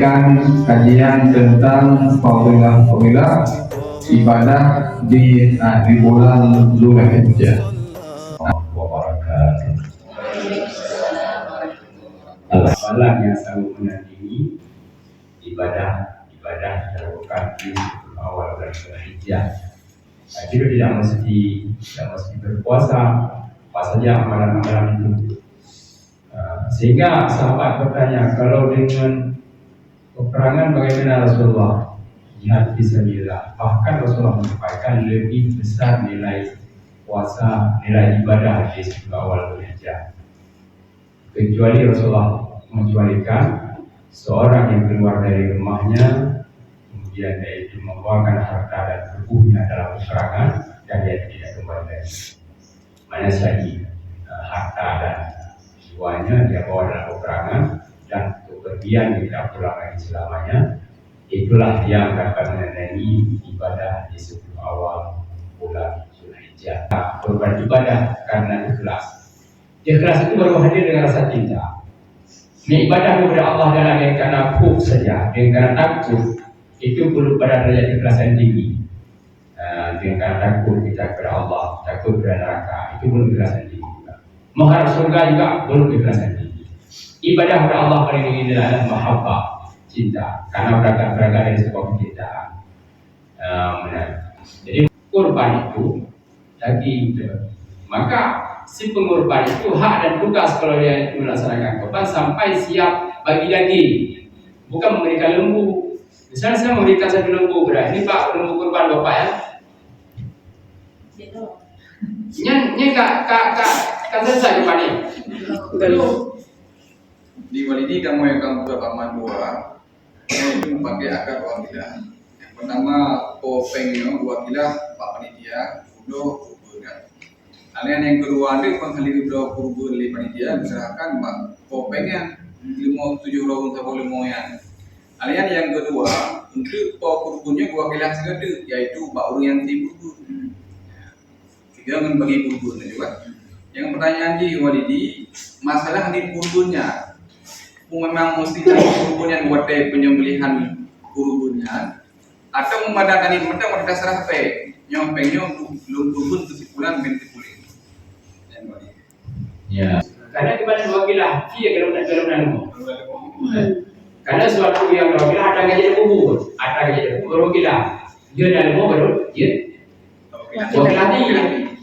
menyampaikan kajian tentang fadilah ibadah di bulan Dzulhijjah. Malam yang selalu menandingi ibadah dilakukan di awal bulan Dzulhijjah. Kita tidak mesti berpuasa, apa saja amalan-amalan itu. Sehingga sahabat bertanya, kalau dengan peperangan bagaimana Rasulullah? Jihad fisabilillah. Bahkan Rasulullah menyampaikan lebih besar nilai puasa, nilai ibadah di 10 awal Dzulhijjah. Kecuali Rasulullah mengecualikan seorang yang keluar dari rumahnya, kemudian dia itu membawakan harta dan tubuhnya dalam peperangan, dan dia tidak kembali lagi. Mana syahid, harta dan jiwanya dia bawa dalam peperangan dan kepergian tidak pulang lagi selamanya. Itulah yang dapat menandai ibadah di 10 awal bulan Dzulhijjah. Korban ibadah karena ikhlas. Ikhlas itu baru hadir dengan rasa cinta. Ini ibadah kepada Allah dalam yang karena hub saja, dengan karena takut, itu belum pada derajat ikhlasan tinggi. Dengan karena takut kita kepada Allah, takut kepada neraka, itu belum ikhlasan tinggi. Mengharap surga juga belum ikhlasan tinggi. Ibadah kepada Allah paling tinggi adalah mahabbah, cinta, karena berangkat dari sebuah kecintaan. Jadi kurban itu daging, maka si pengorban itu hak dan tugas kalau dia melaksanakan kurban sampai siap bagi daging, bukan memberikan lembu. Misalnya saya memberikan satu lembu beras, ini Pak lembu kurban Bapak ya. Ini kak selesai kurban ini. Di wali ini kamu yang kamu berpaman dua, itu pakai akar dua kila. Yang pertama popengnya dua kila, Pak Panitia, udah kuburan. Kalian yang kedua ada penghali dua kubur di panitia misalkan Pak popengnya 57 rawon sama 5 yang. Kalian yang kedua untuk kuburnya dua kila segede, yaitu Pak Urung yang kubur. Tiga membagi kubur juga. Yang pertanyaan di Walidi, masalah di kuburnya. Memang mesti kubur yang buat penyembelihan kuburnya atau memadamkan ini mereka serah pe nyompengnya untuk belum kubur kesimpulan binti kulit. Ya. Karena kepada dua kilah, dia kalau karena suatu yang dua kilah ada jadi kubur, dua kilah. Dia dalam baru dia dua kilah ini.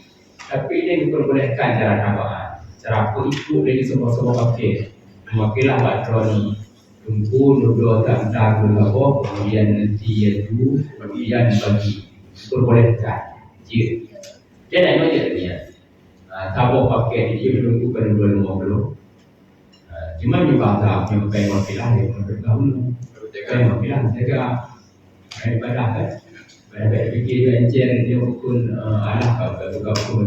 Tapi ini diperbolehkan cara tambahan, cara ikut dari semua pakai. Makilah patroni tunggu dua tanda gulabo kemudian nanti itu kemudian bagi perbolehkan jadi ada dia tabok pakai dia belum bukan belum cuma dibaca sampai makilah yang berdahulu jaga makilah jaga ibadah kan pada fikir encer dia pun alah kalau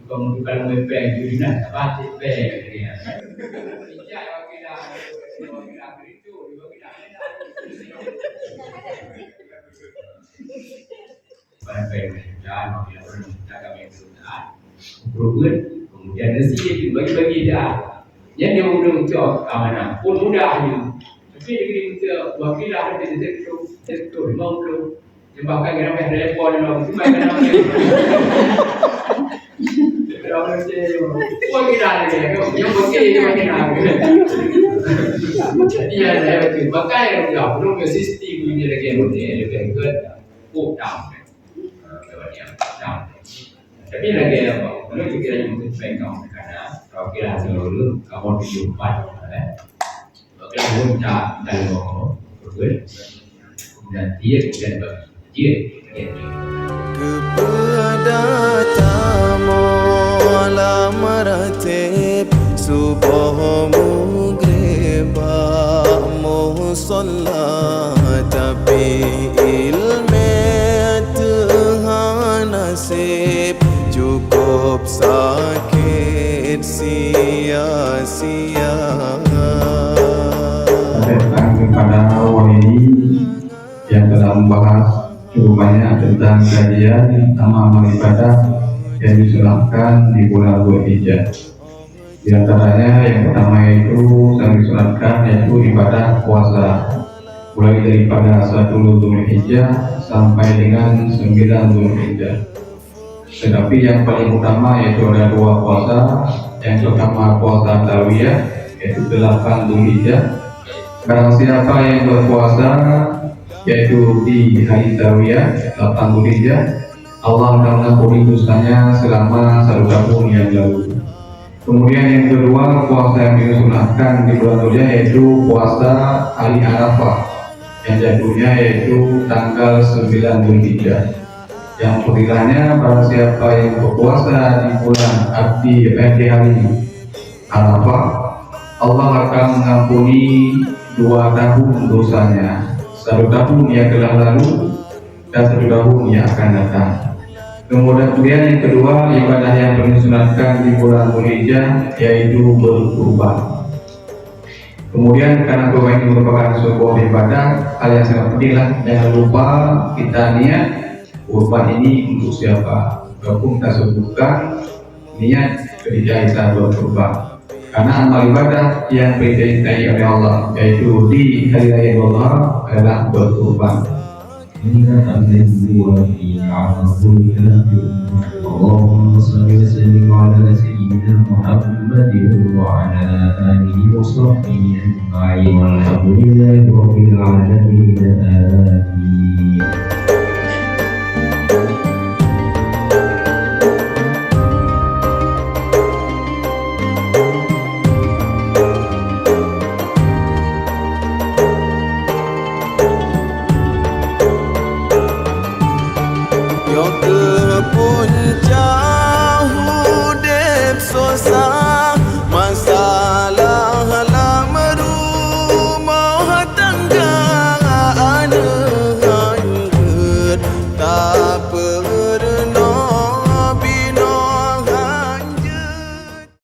bukan memperbaiki dirinya apa sih kemudian nasi bagi-bagi dah. Yang dia belum cok amanah pun mudahnya. Tapi dia minta wakilah ada tentu mau belum. Bahkan kena main telefon mau cuma kena main. Orang macam wakilah lagi. Yang wakil dia macam apa? Dia ada tu. Bahkan dia belum ke sistem ini lagi dia ke down. Tapi lagi apa? Kalau kita yang mungkin kamu karena kalau kita seluruh kamu dijumpai, kalau kita muncak dan ngomong, dan dia bagi dia. Kepada tamu alam ratib subuh maghribah musalla tapi ilmu Tuhan nasib cukup sakit sia-sia. Datang kepada wali yang telah membahas cukup banyak tentang kajian amal ibadah yang disunatkan di bulan Dzulhijjah. Di antaranya yang pertama itu yang disunatkan yaitu ibadah puasa. mulai daripada 1 Dzulhijjah sampai dengan 9 Dzulhijjah. Tetapi yang paling utama yaitu ada 2 puasa. Yang pertama puasa Tarwiyah yaitu 8 Dzulhijjah. Barang siapa yang berpuasa yaitu di hari Tarwiyah 8 Dzulhijjah, Allah akan mengampuni dosanya selama 1 tahun yang lalu. Kemudian yang kedua, puasa yang disunahkan di bulan Dzulhijjah yaitu puasa hari Arafah yang jatuhnya yaitu tanggal 9 Dzulhijjah. Yang fadilahnya barang siapa yang berpuasa di bulan di hari Arafah, Allah akan mengampuni 2 tahun dosanya, 1 tahun yang telah lalu dan 1 tahun yang akan datang. Kemudian yang kedua, ibadah yang disunatkan di bulan Dzulhijjah yaitu berkurban. Kemudian karena kurban ini merupakan sebuah ibadah, hal yang sangat pentinglah, jangan lupa kita niat kurban ini untuk siapa. Walaupun kita sebutkan niat ketika kita berkurban, karena amal ibadah yang diperintahkan oleh Allah yaitu di hari raya Allah adalah berkurban. اللهم صل وسلم على سيدنا محمد وعلى آله وصحبه أجمعين والحمد لله رب العالمين آمين.